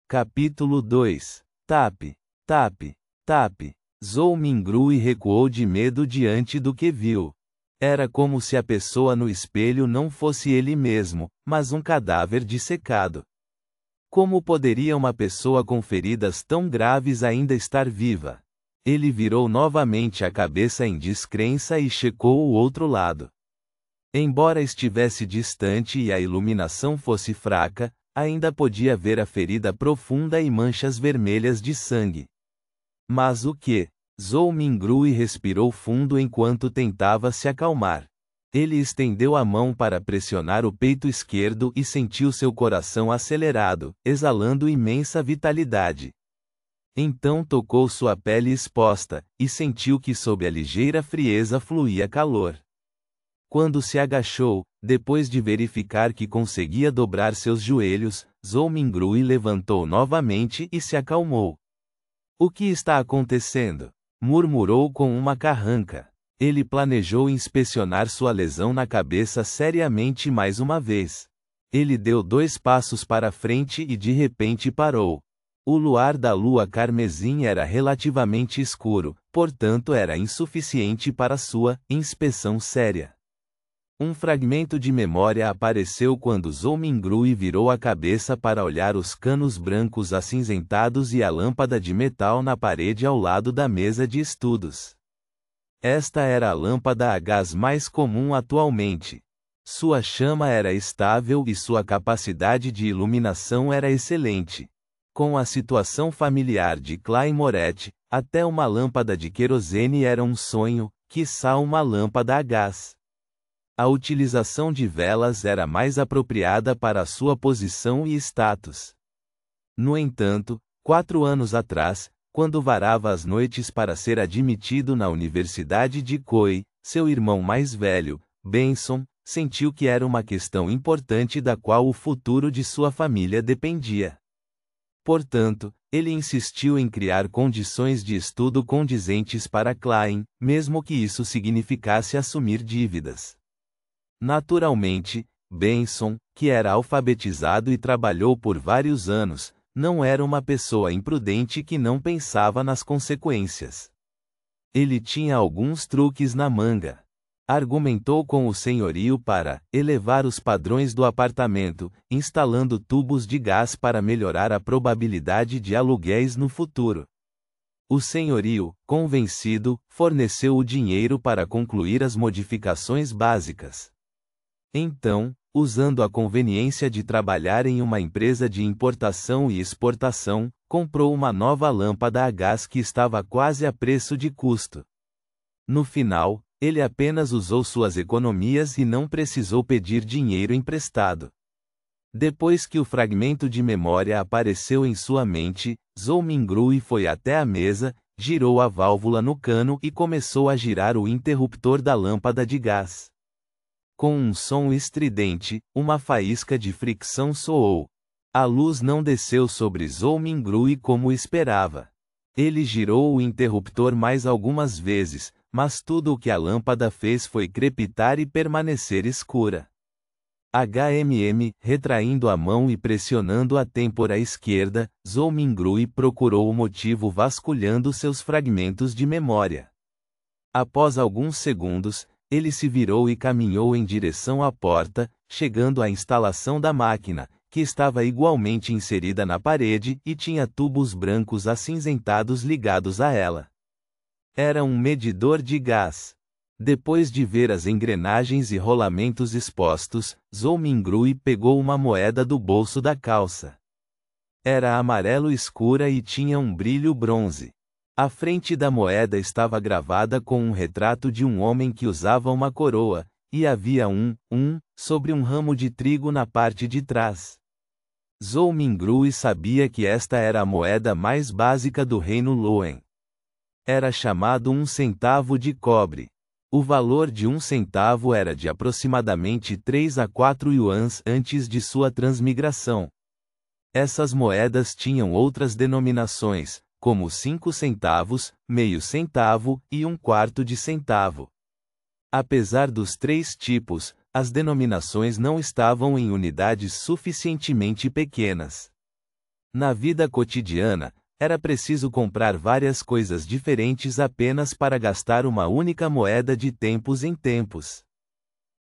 Capítulo 2. Tap, tap, tap. Zhou Mingrui recuou de medo diante do que viu. Era como se a pessoa no espelho não fosse ele mesmo, mas um cadáver dissecado. Como poderia uma pessoa com feridas tão graves ainda estar viva? Ele virou novamente a cabeça em descrença e checou o outro lado. Embora estivesse distante e a iluminação fosse fraca, ainda podia ver a ferida profunda e manchas vermelhas de sangue. Mas o que? Zhou Mingrui respirou fundo enquanto tentava se acalmar. Ele estendeu a mão para pressionar o peito esquerdo e sentiu seu coração acelerado, exalando imensa vitalidade. Então tocou sua pele exposta, e sentiu que sob a ligeira frieza fluía calor. Quando se agachou, depois de verificar que conseguia dobrar seus joelhos, Zhou Mingrui levantou novamente e se acalmou. O que está acontecendo? Murmurou com uma carranca. Ele planejou inspecionar sua lesão na cabeça seriamente mais uma vez. Ele deu 2 passos para frente e de repente parou. O luar da lua carmesim era relativamente escuro, portanto era insuficiente para sua inspeção séria. Um fragmento de memória apareceu quando Zhou Mingrui virou a cabeça para olhar os canos brancos acinzentados e a lâmpada de metal na parede ao lado da mesa de estudos. Esta era a lâmpada a gás mais comum atualmente. Sua chama era estável e sua capacidade de iluminação era excelente. Com a situação familiar de Klein Moret, até uma lâmpada de querosene era um sonho, quiçá uma lâmpada a gás. A utilização de velas era mais apropriada para sua posição e status. No entanto, 4 anos atrás, quando varava as noites para ser admitido na Universidade de Koi, seu irmão mais velho, Benson, sentiu que era uma questão importante da qual o futuro de sua família dependia. Portanto, ele insistiu em criar condições de estudo condizentes para Klein, mesmo que isso significasse assumir dívidas. Naturalmente, Benson, que era alfabetizado e trabalhou por vários anos, não era uma pessoa imprudente que não pensava nas consequências. Ele tinha alguns truques na manga. Argumentou com o senhorio para elevar os padrões do apartamento, instalando tubos de gás para melhorar a probabilidade de aluguéis no futuro. O senhorio, convencido, forneceu o dinheiro para concluir as modificações básicas. Então, usando a conveniência de trabalhar em uma empresa de importação e exportação, comprou uma nova lâmpada a gás que estava quase a preço de custo. No final, ele apenas usou suas economias e não precisou pedir dinheiro emprestado. Depois que o fragmento de memória apareceu em sua mente, Zhou Mingrui foi até a mesa, girou a válvula no cano e começou a girar o interruptor da lâmpada de gás. Com um som estridente, uma faísca de fricção soou. A luz não desceu sobre Zhou Mingrui como esperava. Ele girou o interruptor mais algumas vezes, mas tudo o que a lâmpada fez foi crepitar e permanecer escura. Retraindo a mão e pressionando a têmpora esquerda, Zhou Mingrui procurou o motivo vasculhando seus fragmentos de memória. Após alguns segundos, ele se virou e caminhou em direção à porta, chegando à instalação da máquina, que estava igualmente inserida na parede e tinha tubos brancos acinzentados ligados a ela. Era um medidor de gás. Depois de ver as engrenagens e rolamentos expostos, Zhou Mingrui pegou uma moeda do bolso da calça. Era amarelo escura e tinha um brilho bronze. À frente da moeda estava gravada com um retrato de um homem que usava uma coroa, e havia sobre um ramo de trigo na parte de trás. Zhou Mingrui sabia que esta era a moeda mais básica do reino Loen. Era chamado 1 centavo de cobre. O valor de 1 centavo era de aproximadamente 3 a 4 yuans antes de sua transmigração. Essas moedas tinham outras denominações, como 5 centavos, meio centavo e 1/4 de centavo. Apesar dos 3 tipos, as denominações não estavam em unidades suficientemente pequenas. Na vida cotidiana, era preciso comprar várias coisas diferentes apenas para gastar uma única moeda de tempos em tempos.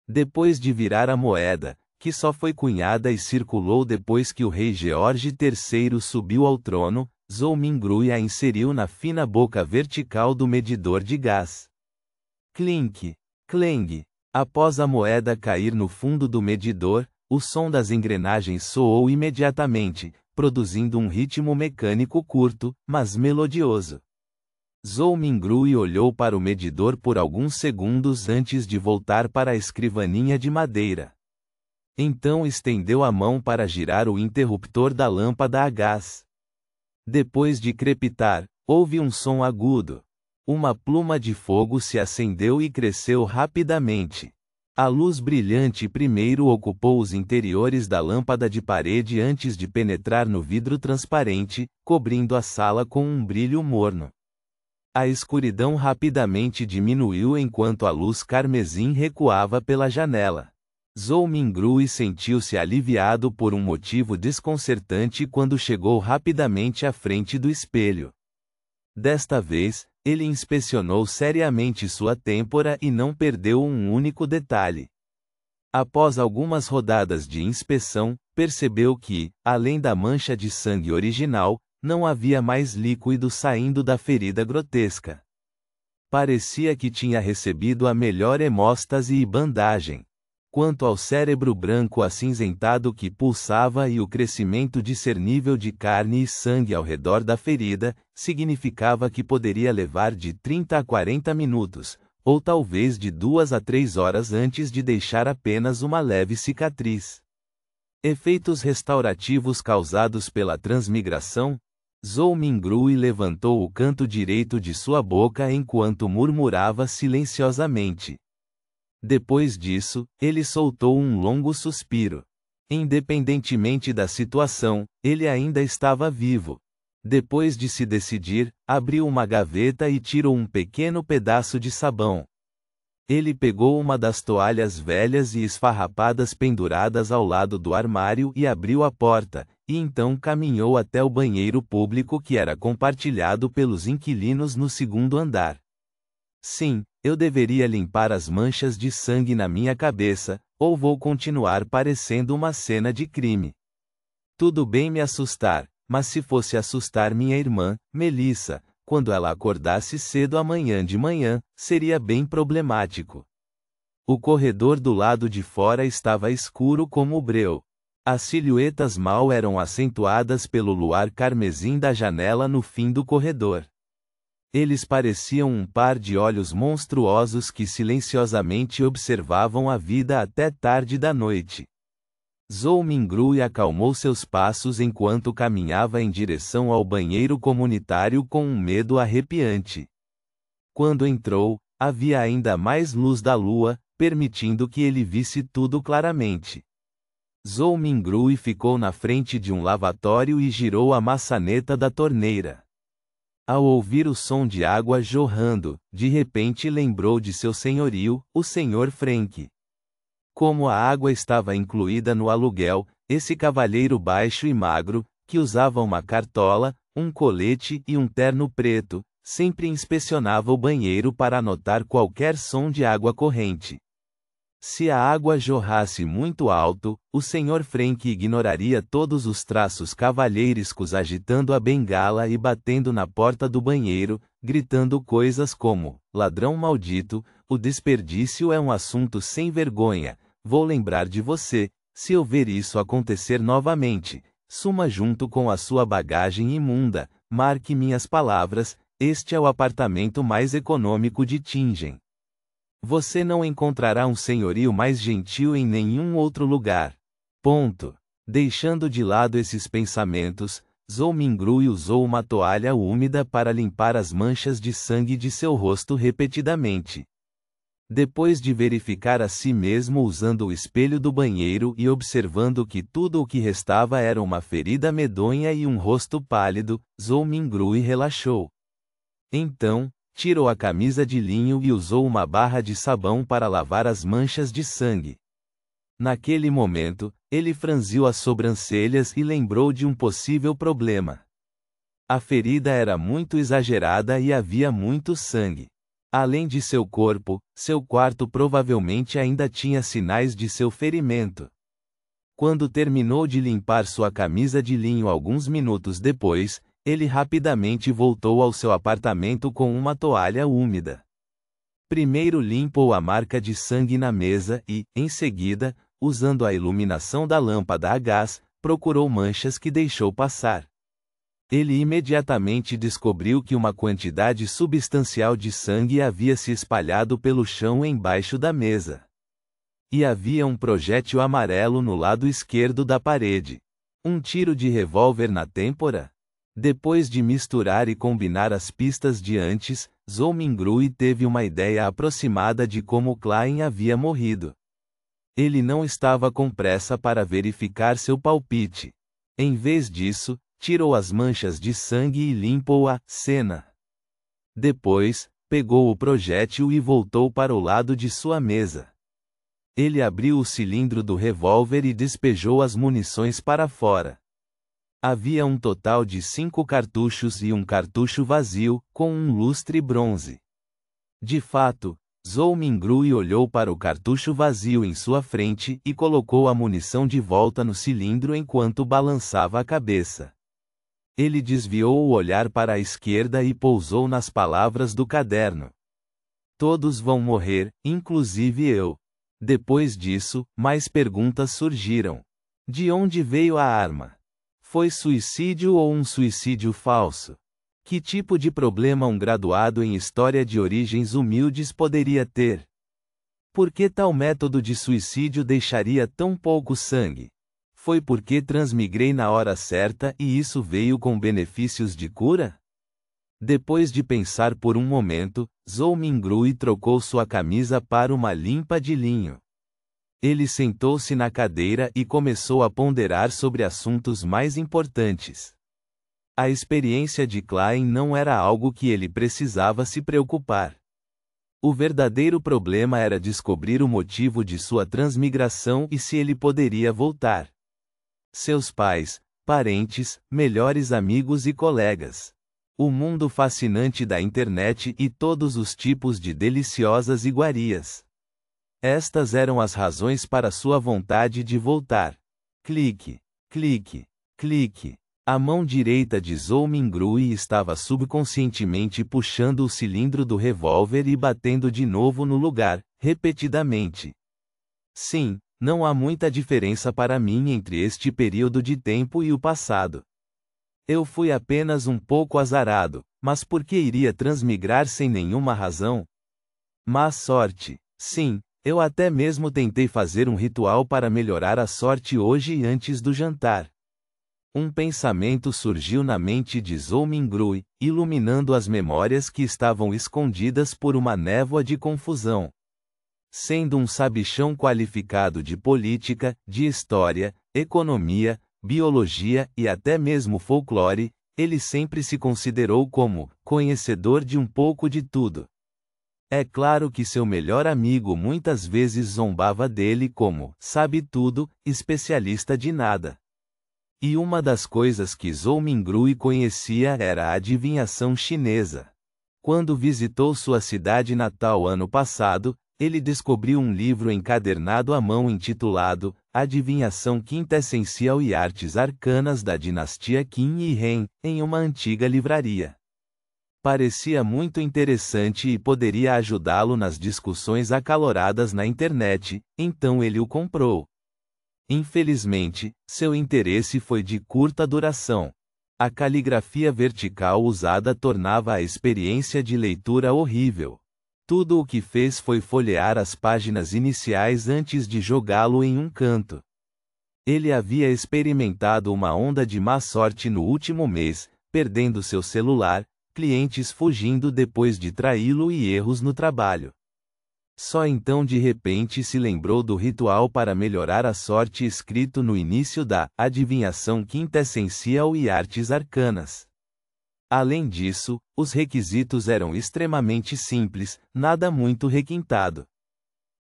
Depois de virar a moeda, que só foi cunhada e circulou depois que o rei George III subiu ao trono, Zhou Mingrui a inseriu na fina boca vertical do medidor de gás. Clink, cleng. Após a moeda cair no fundo do medidor, o som das engrenagens soou imediatamente, produzindo um ritmo mecânico curto, mas melodioso. Zhou Mingrui olhou para o medidor por alguns segundos antes de voltar para a escrivaninha de madeira. Então estendeu a mão para girar o interruptor da lâmpada a gás. Depois de crepitar, houve um som agudo. Uma pluma de fogo se acendeu e cresceu rapidamente. A luz brilhante primeiro ocupou os interiores da lâmpada de parede antes de penetrar no vidro transparente, cobrindo a sala com um brilho morno. A escuridão rapidamente diminuiu enquanto a luz carmesim recuava pela janela. Zhou Mingrui sentiu-se aliviado por um motivo desconcertante quando chegou rapidamente à frente do espelho. Desta vez, ele inspecionou seriamente sua têmpora e não perdeu um único detalhe. Após algumas rodadas de inspeção, percebeu que, além da mancha de sangue original, não havia mais líquido saindo da ferida grotesca. Parecia que tinha recebido a melhor hemóstase e bandagem. Quanto ao cérebro branco acinzentado que pulsava e o crescimento discernível de carne e sangue ao redor da ferida, significava que poderia levar de 30 a 40 minutos, ou talvez de 2 a 3 horas antes de deixar apenas uma leve cicatriz. Efeitos restaurativos causados pela transmigração? Zhou Mingrui levantou o canto direito de sua boca enquanto murmurava silenciosamente. Depois disso, ele soltou um longo suspiro. Independentemente da situação, ele ainda estava vivo. Depois de se decidir, abriu uma gaveta e tirou um pequeno pedaço de sabão. Ele pegou uma das toalhas velhas e esfarrapadas penduradas ao lado do armário e abriu a porta, e então caminhou até o banheiro público que era compartilhado pelos inquilinos no segundo andar. Sim, eu deveria limpar as manchas de sangue na minha cabeça, ou vou continuar parecendo uma cena de crime. Tudo bem me assustar, mas se fosse assustar minha irmã, Melissa, quando ela acordasse cedo amanhã de manhã, seria bem problemático. O corredor do lado de fora estava escuro como o breu. As silhuetas mal eram acentuadas pelo luar carmesim da janela no fim do corredor. Eles pareciam um par de olhos monstruosos que silenciosamente observavam a vida até tarde da noite. Zhou Mingrui acalmou seus passos enquanto caminhava em direção ao banheiro comunitário com um medo arrepiante. Quando entrou, havia ainda mais luz da lua, permitindo que ele visse tudo claramente. Zhou Mingrui ficou na frente de um lavatório e girou a maçaneta da torneira. Ao ouvir o som de água jorrando, de repente lembrou de seu senhorio, o Sr. Frank. Como a água estava incluída no aluguel, esse cavalheiro baixo e magro, que usava uma cartola, um colete e um terno preto, sempre inspecionava o banheiro para anotar qualquer som de água corrente. Se a água jorrasse muito alto, o Sr. Frank ignoraria todos os traços cavalheirescos agitando a bengala e batendo na porta do banheiro, gritando coisas como: ladrão maldito, o desperdício é um assunto sem vergonha, vou lembrar de você, se eu ver isso acontecer novamente, suma junto com a sua bagagem imunda, marque minhas palavras, este é o apartamento mais econômico de Tingen. Você não encontrará um senhorio mais gentil em nenhum outro lugar. Ponto. Deixando de lado esses pensamentos, Zhou Mingrui usou uma toalha úmida para limpar as manchas de sangue de seu rosto repetidamente. Depois de verificar a si mesmo usando o espelho do banheiro e observando que tudo o que restava era uma ferida medonha e um rosto pálido, Zhou Mingrui relaxou. Então, tirou a camisa de linho e usou uma barra de sabão para lavar as manchas de sangue. Naquele momento, ele franziu as sobrancelhas e lembrou de um possível problema. A ferida era muito exagerada e havia muito sangue. Além de seu corpo, seu quarto provavelmente ainda tinha sinais de seu ferimento. Quando terminou de limpar sua camisa de linho alguns minutos depois, ele rapidamente voltou ao seu apartamento com uma toalha úmida. Primeiro limpou a marca de sangue na mesa e, em seguida, usando a iluminação da lâmpada a gás, procurou manchas que deixou passar. Ele imediatamente descobriu que uma quantidade substancial de sangue havia se espalhado pelo chão embaixo da mesa. E havia um projétil amarelo no lado esquerdo da parede. Um tiro de revólver na têmpora? Depois de misturar e combinar as pistas de antes, Zhou Mingrui teve uma ideia aproximada de como Klein havia morrido. Ele não estava com pressa para verificar seu palpite. Em vez disso, tirou as manchas de sangue e limpou a cena. Depois, pegou o projétil e voltou para o lado de sua mesa. Ele abriu o cilindro do revólver e despejou as munições para fora. Havia um total de 5 cartuchos e um cartucho vazio, com um lustre bronze. De fato, Zhou Mingrui olhou para o cartucho vazio em sua frente e colocou a munição de volta no cilindro enquanto balançava a cabeça. Ele desviou o olhar para a esquerda e pousou nas palavras do caderno. Todos vão morrer, inclusive eu. Depois disso, mais perguntas surgiram. De onde veio a arma? Foi suicídio ou um suicídio falso? Que tipo de problema um graduado em História de Origens Humildes poderia ter? Por que tal método de suicídio deixaria tão pouco sangue? Foi porque transmigrei na hora certa e isso veio com benefícios de cura? Depois de pensar por um momento, Zhou Mingrui trocou sua camisa para uma limpa de linho. Ele sentou-se na cadeira e começou a ponderar sobre assuntos mais importantes. A experiência de Klein não era algo que ele precisava se preocupar. O verdadeiro problema era descobrir o motivo de sua transmigração e se ele poderia voltar. Seus pais, parentes, melhores amigos e colegas. O mundo fascinante da internet e todos os tipos de deliciosas iguarias. Estas eram as razões para sua vontade de voltar. Clique, clique, clique. A mão direita de Zhou Mingrui estava subconscientemente puxando o cilindro do revólver e batendo de novo no lugar, repetidamente. Sim, não há muita diferença para mim entre este período de tempo e o passado. Eu fui apenas um pouco azarado, mas por que iria transmigrar sem nenhuma razão? Má sorte. Sim, eu até mesmo tentei fazer um ritual para melhorar a sorte hoje antes do jantar. Um pensamento surgiu na mente de Zhou Mingrui, iluminando as memórias que estavam escondidas por uma névoa de confusão. Sendo um sabichão qualificado de política, de história, economia, biologia e até mesmo folclore, ele sempre se considerou como conhecedor de um pouco de tudo. É claro que seu melhor amigo muitas vezes zombava dele como sabe-tudo, especialista de nada. E uma das coisas que Zhou Mingrui conhecia era a adivinhação chinesa. Quando visitou sua cidade natal ano passado, ele descobriu um livro encadernado à mão intitulado Adivinhação Quintessencial e Artes Arcanas da Dinastia Qin e Ren, em uma antiga livraria. Parecia muito interessante e poderia ajudá-lo nas discussões acaloradas na internet, então ele o comprou. Infelizmente, seu interesse foi de curta duração. A caligrafia vertical usada tornava a experiência de leitura horrível. Tudo o que fez foi folhear as páginas iniciais antes de jogá-lo em um canto. Ele havia experimentado uma onda de má sorte no último mês, perdendo seu celular, clientes fugindo depois de traí-lo e erros no trabalho. Só então de repente se lembrou do ritual para melhorar a sorte escrito no início da Adivinhação Quintessencial e Artes Arcanas. Além disso, os requisitos eram extremamente simples, nada muito requintado.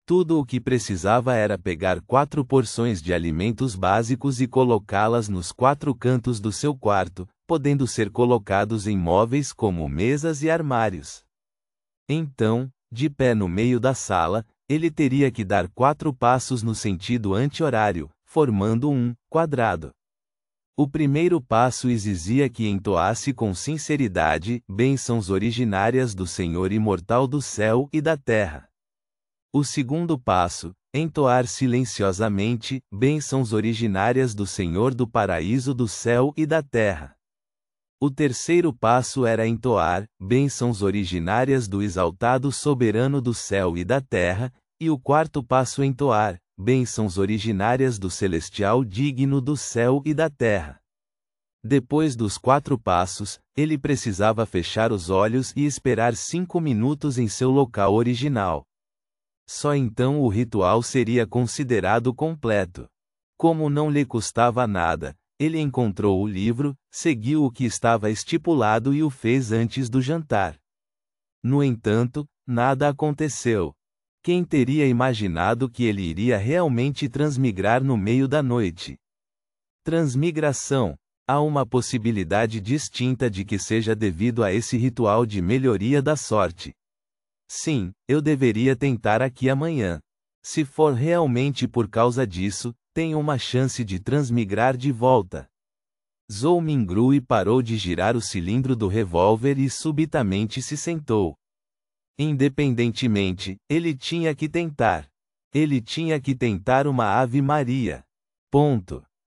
Tudo o que precisava era pegar 4 porções de alimentos básicos e colocá-las nos 4 cantos do seu quarto, podendo ser colocados em móveis como mesas e armários. Então, de pé no meio da sala, ele teria que dar 4 passos no sentido anti-horário, formando um quadrado. O primeiro passo exigia que entoasse com sinceridade bênçãos originárias do Senhor imortal do céu e da terra. O segundo passo, entoar silenciosamente bênçãos originárias do Senhor do paraíso do céu e da terra. O terceiro passo era entoar bênçãos originárias do exaltado soberano do céu e da terra, e o quarto passo entoar bênçãos originárias do celestial digno do céu e da terra. Depois dos 4 passos, ele precisava fechar os olhos e esperar 5 minutos em seu local original. Só então o ritual seria considerado completo. Como não lhe custava nada, ele encontrou o livro, seguiu o que estava estipulado e o fez antes do jantar. No entanto, nada aconteceu. Quem teria imaginado que ele iria realmente transmigrar no meio da noite? Transmigração. Há uma possibilidade distinta de que seja devido a esse ritual de melhoria da sorte. Sim, eu deveria tentar aqui amanhã. Se for realmente por causa disso, tenho uma chance de transmigrar de volta. Zhou Mingrui parou de girar o cilindro do revólver e subitamente se sentou. Independentemente, ele tinha que tentar. Ele tinha que tentar uma Ave Maria. Ponto.